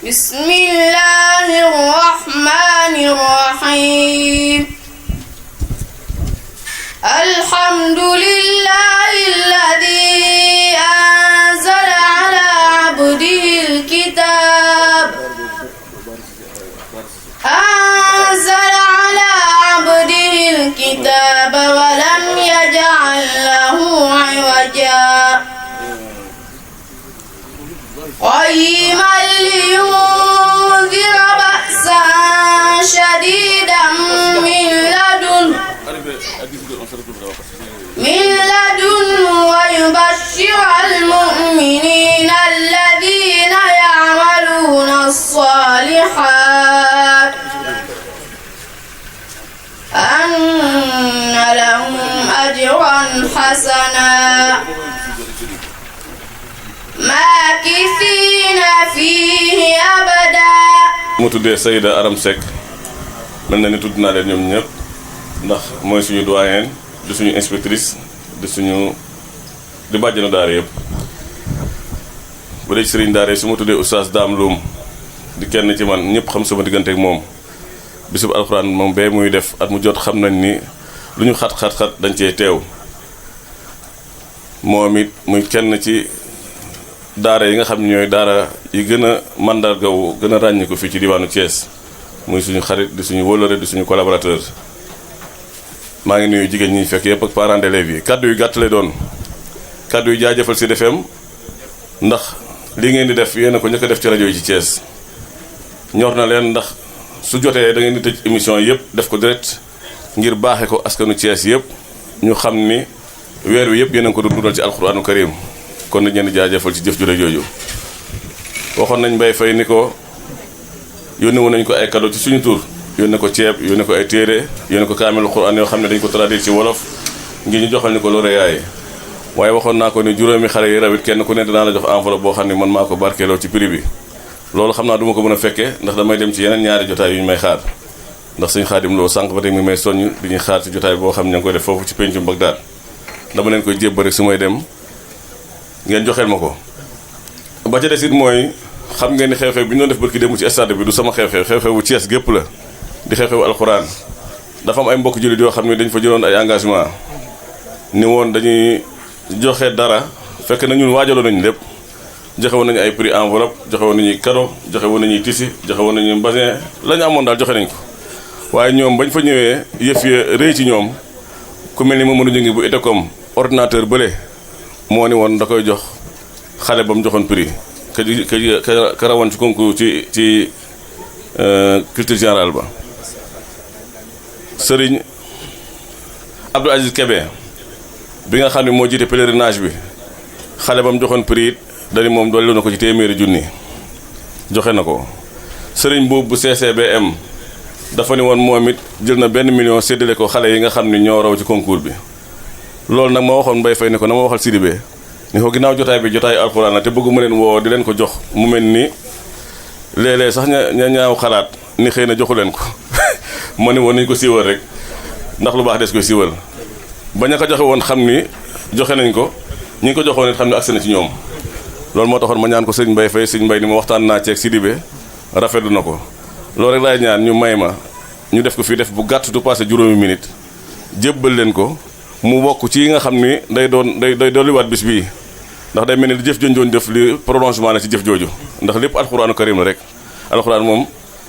بسم الله الرحمن الرحيم الحمد لله الذي أنزل على عبده الكتاب ولم يجعل له عوجا قيما لينذر بأسا شديدا من لدنه ويبشر المؤمنين الذين يعملون الصالحات أن لهم أجرا حسنا ماكثين فيه أبدا. mu tuddee Sayda Aram Seck mel na ni tudd naa leen ñoom ñëpp ndax mooy suñu doyen di suñu inspectrice di bàjjenu daara yëpp bu dee sëriñ daara yi su ma tuddee oustaz Dame Loum di kenn ci man ñëpp xam sama diggante ak moom bisub alxuraan moom bee muy def at mu jot xam nañ ni lu ñu xat-xat-xat dañ cee teew moom it muy kenn ci daara yi nga xam ne ñooy daara yi gën a mandargawu gën a ràññi ko fii ci diwaanu Thiès muy suñu xarit di suñu wóllëre di suñu collaborateur maa ngi nuyu jigéen ñi fekk yëpp ak parents d'élèves yi kaddu yu gàtt lay doon kaddu yu jaajëfal Sud FM ndax li ngeen di def yéen a ko njëkk a def ci rajo yi ci Thiès ñor na leen ndax su jotee da ngeen di tëj émission yëpp def ko direct ngir baaxe ko askanu Thiès yëpp ñu xam ni weer wi yëpp yéen a ko dundal ci alxuraanu karim kon nañ leen di jaajëfal ci jëf ju rëy jooju waxoon nañ Mbaye Faye ni ko yónne woon nañ ko ay cadeau ci suñu tur yónne ko ceeb yónne ko ay téere yónne ko kaamilu Alxuraan yoo xam ne dañ ko traduire ci wolof ngir ñu joxal ni ko lore yaay waaye waxoon naa ko ni juróomi xale yi rawit kenn ku ne danaa la jox enveloppe boo xam ne man maa ko barkeeloo ci prix bi loolu xam naa du ma ko mën a fekkee ndax damay dem ci yeneen ñaari jotaay yu ñu may xaar ndax sëñ Xaadim Lo sànq ba tey mi may soññ di ñuy xaar ci jotaay boo xam ne ña ngi koy def foofu ci pencum Bagdad dama leen koy jébbal rek su may dem ngeen joxeel ma ko ba ca des it mooy xam ngeen ni xew-xew bi ñu doon def barki démb ci stade bi du sama xew-xewu Thiès gépp la di xew-xewu alxuraan dafa am ay mbokk jullit yoo xam ne dañu fa jëloon ay engagement ni woon dañuy joxe dara fekk na ñun waajaloon nañu lépp joxe woon nañu ay prix enveloppe joxe woon nañuy cadeau joxe woon nañuy tisi joxe woon nañuy basin la ñu amoon daal joxe nañ ko waaye ñoom bañ fa ñëwee yëf ya rëy ci ñoom ku mel ni Mamadou Ngingue bu Itecom ordinateur bële moo ni woon da koy jox xale ba mu joxoon prix ka rawoon ci concours ci culture générale ba Serigne Abdou Aziz Kébé bi nga xam ne moo jiite pèlerinage bi xale ba mu joxoon prix it dañu moom dolli na ko ci téeméeri junni joxe na ko Serigne boobu bu CCBM dafa ni woon moom it jël na 1 million séddale ko xale yi nga xam ne ñoo raw ci concours bi loolu nag ma waxoon Mbaye Faye ni ko na ma waxal Sidibé ni ko ginnaaw jotaay bi jotaayu alxuraan la te bëgguma leen woo di leen ko jox mu mel ni léeg-léeg sax ña ñaaw xalaat ni xëy na joxu leen ko ma ni woon nañu ko siiwal rek ndax lu baax des koy siiwal bañ a ko joxe woon xam ni joxe nañ ko ñi ngi ko joxoon it xam ne agsi na ci ñoom loolu moo taxoon ma ñaan ko sëñ Mbaye Faye sëñ Mbaye ni ma waxtaan naa ceeg Sidibé rafetlu na ko loolu rek laay ñaan ñu may ma ñu def ko fii def bu gàtt du passé juróomi minute jébbal leen ko mu bokk ci yi nga xam ni day dolliwaat bis bii ndax day mel ni jëf jooju def li prolongement la ci jëf jooju ndax lépp alxuraanu karim la rek alxuraan moom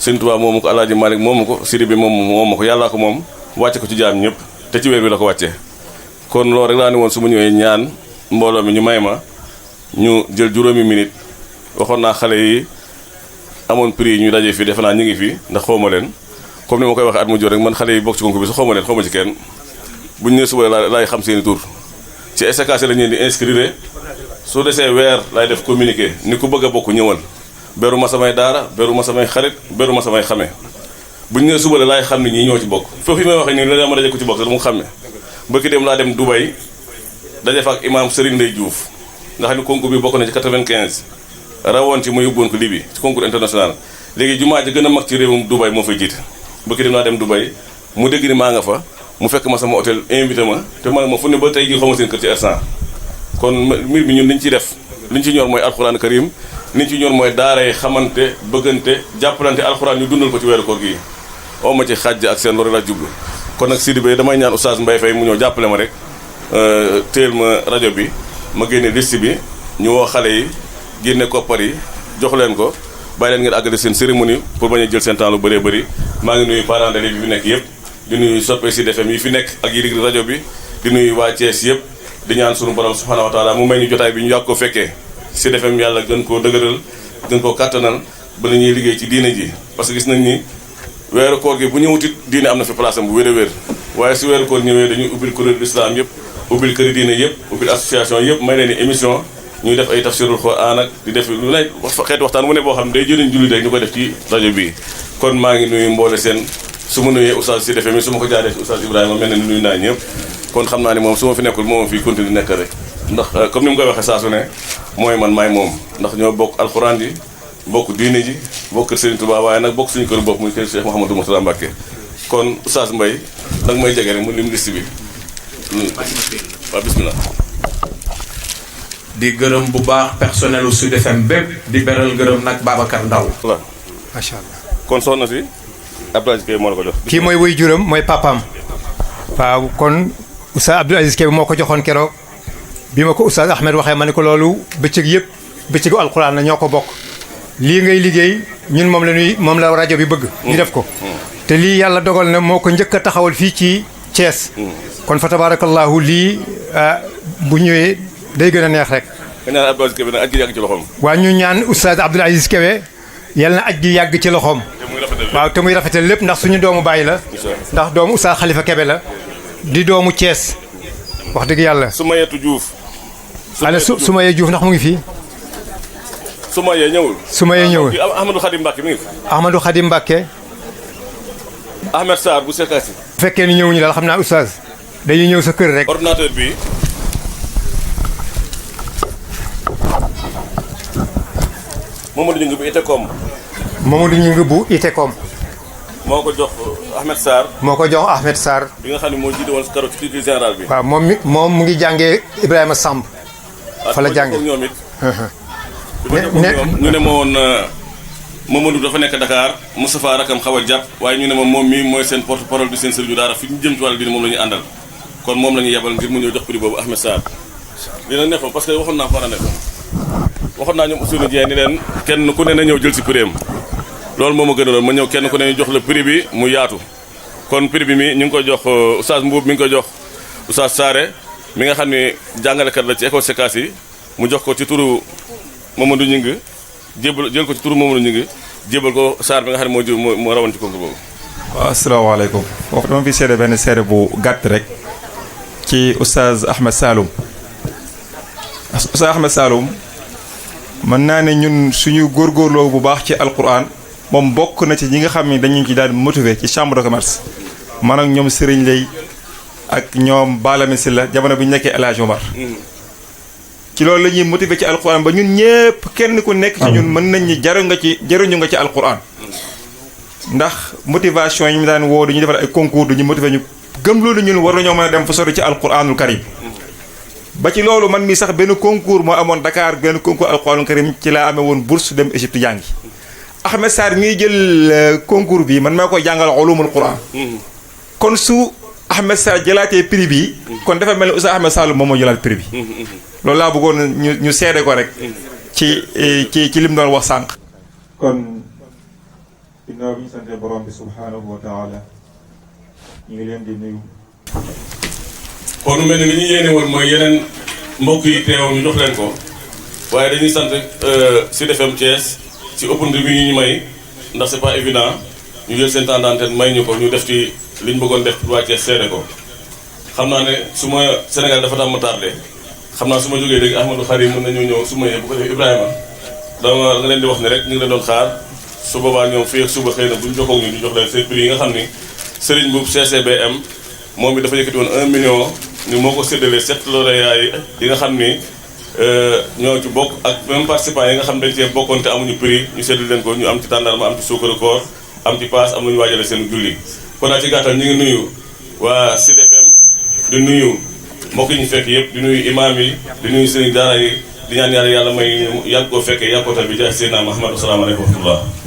Sëñ Tuubaa moomu ko Alaaji Maalik moomu ko Sidibé moomu ko yàllaa ko moom wàcce ko ci jaam ñëpp te ci weer bi la ko wàccee kon loolu rek laa ni woon su ma ñëwee ñaan mbooloo mi ñu may ma ñu jël juróomi minute waxoon naa xale yi amoon prix yi ñu daje fii defe naa ñu ngi fii ndax xawma leen comme ni ma koy waxee at mu jot rek man xale yi bokk ci concours bi sax xawma leen xawma ci kenn bu ñu nee suba laay xam seeni tur ci SKC la ñu di inscrire su desee weer laay def communiqué ni ku bëgg a bokk ñëwal beru ma samay daara beru ma samay xarit beru ma samay xame bu ñu nee suba la laay xam ni ñii ñoo ci bokk foofu yi may waxee nii la ma daje ko ci bokk sax mu xamme bëgg dem laa dem Dubaï daje fa ak imam Serigne Ndeye Diouf nga xam ne concours bi bokk na ci 95 rawoon ci ma yóbboon ko Libye ci concours international léegi jumaa ji gën a mag ci réewum Dubaï moo fay jiite bëgg dem laa dem Dubaï mu dégg ni maa nga fa mu fekk ma sama hôtel invité ma te ma fu ne ba tey jii xaw ma seen kër ci R100 kon mbir bi ñun dañu ciy def li ñu ci ñor mooy alxuraan karim li ñu ci ñor mooy daara yi xamante bëggante jàppalante alxuraan ñu dundal ko ci weeru koor gi oo ma ci xàjj ak seen loolu la jublu kon nag Sidi Bey damay ñaan oustaz Mbaye Faye mu ñëw jàppale ma rek téel ma rajo bi ma génne liste bi ñu woo xale yi génne koppar yi jox leen ko bàyyi leen ngeen àggale seen cérémonie pour bañ a jël seen temps lu bëree bëri maa ngi nuyu parents d'élèves yi fi nekk yëpp di nuyu soppe Sud FM yi fi nekk ak yi digg rajo bi di nuyu waa Thiès yëpp di ñaan sunu borom subhanahu wa taala mu may ñu jotaay bi ñu yàgg ko fekkee Sud FM yàlla gën koo dëgëral gën koo kàttanal ba la ñuy liggéey ci diine ji parce que gis nañ ni weeru koor gi bu ñëwutit diine am na fi place am bu wér a wér waaye su weeru koor ñëwee dañuy ubbil kuréel islam yëpp ubbil këri diine yëpp ubbil association yëpp may leen ni émission ñuy def ay tafsirul Quran ak di def lu ne xeeti waxtaan mu ne boo xam ne day jëriñ jullit rek ñu ko def ci rajo bii kon maa ngi nuyu mboole seen su ma nuyee oustaz Sud FM su ma ko jaaree ci oustaz Ibrahima mel na ni nuyu naa ñëpp kon xam naa ni moom su ma fi nekkul moom fii continue nekk rek ndax comme ni mu koy waxee saa su ne mooy man maay moom ndax ñoo bokk alxuraan ji bokk diine ji bokk kër Serigne Touba waaye nag bokk suñu kër bopp muy kër Cheikh Mouhamadou Mourtada Mbacké kon oustaz Mbaye danga may jege rek mu lim liste bi waaw bismillah di gërëm bu baax personnel u Sud FM bépp di beral gërëm nag Babacar Ndaw voilà macha allah. kon soxna si Abdou Aziz Kébé moo la ko jox kii mooy wuy juram mooy papaam. waaw kon Oustaz Abdou Aziz Kébé moo ko joxoon keroog bi ma ko Oustaz Ahmed waxee ma ne ko loolu bëccëg yëpp bëccëgu alxuraan la ñoo ko bokk. lii ngay liggéey ñun moom la rajo bi bëgg. ñu def ko. te lii yàlla dogal na moo ko njëkk a taxawal fii ci Thiès. kon fa tabarakallahu lii bu ñëwee day gën a neex rek. nga ñaan Abdou Aziz Kébé nag aj gi yàgg ci loxoom. waa ñu ñaan Oustaz Abdou Aziz Kébé yal na aj gi yàgg ci loxoom. waaw te muy rafetal lépp ndax suñu doomu bàyyi la. ndax doomu Oustaz Khalifa Kébé la. di doomu Thiès. wax dëgg yàlla. Soumayetou Diouf. Soumaye Diouf ndax mu ngi fii. Soumaye ñëwul. Soumaye ñëwul. Ahmadou Khadim Mbacké mi ngi fi. Ahmadou Khadim Mbacké. Ahmed Sarr bu Sekasi. bu fekkee ni ñëwuñu daal xam naa Oustaz dañuy ñëw sa kër rek. ordinateur bi. Mamadou Ngingue bu Itecom. Mamadou Ngingue bu Itecom. moo ko jox Ahmed Sarr. moo ko jox Ahmed Sarr. bi nga xam ne moo jiite woon karo ci culture générale bi. waaw moom mu ngi jàngee Ibrahima Samb. fa la jàngee ñoom it. ñu ne ma woon Mamadou dafa nekk Dakar Moustapha rakam xaw a jàpp waaye ñu ne ma moom mii mooy seen porte parole di seen sëriñu daara fi ñu jëm ci wàllu diine moom la ñuy àndal kon moom la ñuy yebal ngir mu ñëw jox prix boobu Ahmed Sarr dina neexoon parce que waxoon naa ko war a nekkoon waxoon naa ñoom Ousseynou Dieng ni leen kenn ku ne na ñëw jël si prix am loolu moo ma gënaloon ma ñëw kenn ku ne ñu jox la prix bi mu yaatu kon prix bi mi ñu ngi koy jox Oustaz Mbuub mi ngi koy jox Oustaz Saare mi nga xam ne jàngalekat la ci école Sekasi yi mu jox ko ci turu Mamadou Ngingue jël ko ci turu Mamadou Ngingue jébal ko Sarr bi nga xam ne moo rawoon ci concours boobu. waaw asalaamaaleykum foofu dama fi seede benn seede bu gàtt rek ci Oustaz Ahmed Saloum Oustaz Ahmed Saloum mën naa ne ñun suñu góorgóorloo bu baax ci alquran moom bokk na ci ñi nga xam ne dañu ci daal motiver ci chambre de commerce man ak ñoom Serigne Lay ak ñoom Balami Silla jamono bi ñu nekkee El Hadj Omar ci loolu la ñuy motiver ci alquran ba ñun ñëpp kenn ku nekk ci ñun mën nañ ñi jaruñu nga ci alquran ndax motivation yi ñu daan woo dañuy defal ay concours duñu motiver ñu gëm loolu ñun war nañoo mën a dem fa sori ci alquranul karim ba ci loolu man mii sax benn concours moo amoon Dakar benn concours alquranul karim ci laa amee woon bourse dem Égypte jàngi Ahmed Sarr miy jël concours bi man maa koy jàngal ulumul quran kon su Ahmed Sarr jëlaatee prix bi kon dafa mel ni Oustaz Ahmed Sall moom moo jëlaat prix bi loolu laa bëggoon ñu seede ko rek ci lim doon wax sànq kon ginnaaw bi ñu sante borom bi subhanahu wa taala ñu ngi leen di nuyu kon mel ni li ñu yéene woon mooy yeneen mbokk yi teew ñu jox leen ko waaye dañuy sant Sud FM Thiès ci opportunité bi ñu may ndax c'est pas évident ñu jël seen temps d'antenne may ñu ko ñu def ci li ñu bëggoon def waa Thiès seede ko xam naa ne su ma Sénégal dafa tax ma tardé xam naa su ma jógee léegi Ahmadou Khari mën nañoo ñëw su ma yee bu ko defee Ibrahima dama nga leen di wax ne rek ñu ngi leen doon xaar su boobaa ñoom fii ak suba xëy na bu ñu jokkoo ñu jox leen seen prix yi nga xam ni Serigne Boub CCBM moom bi dafa yëkkati woon 1 million ni moo ko séddalee 7 lauréats yi nga xam ni ñoo ci bokk ak même participants yi nga xam dañ cee bokkoon te amuñu prix ñu séddale leen ko ñu am ci tàndarma am ci suukaru koor am ci paas am lu ñu waajale seen julli kon daal ci gàttal ñu ngi nuyu waa Sud FM di nuyu mbokk yi ñu fekk yëpp di nuyu imam yi di nuyu sëriñ daara yi di ñaan yàlla may yàgg koo fekkee yàgg ko tal bi jaay Seydina Muhammad. Asalaamaaleykum wa rahmatullah.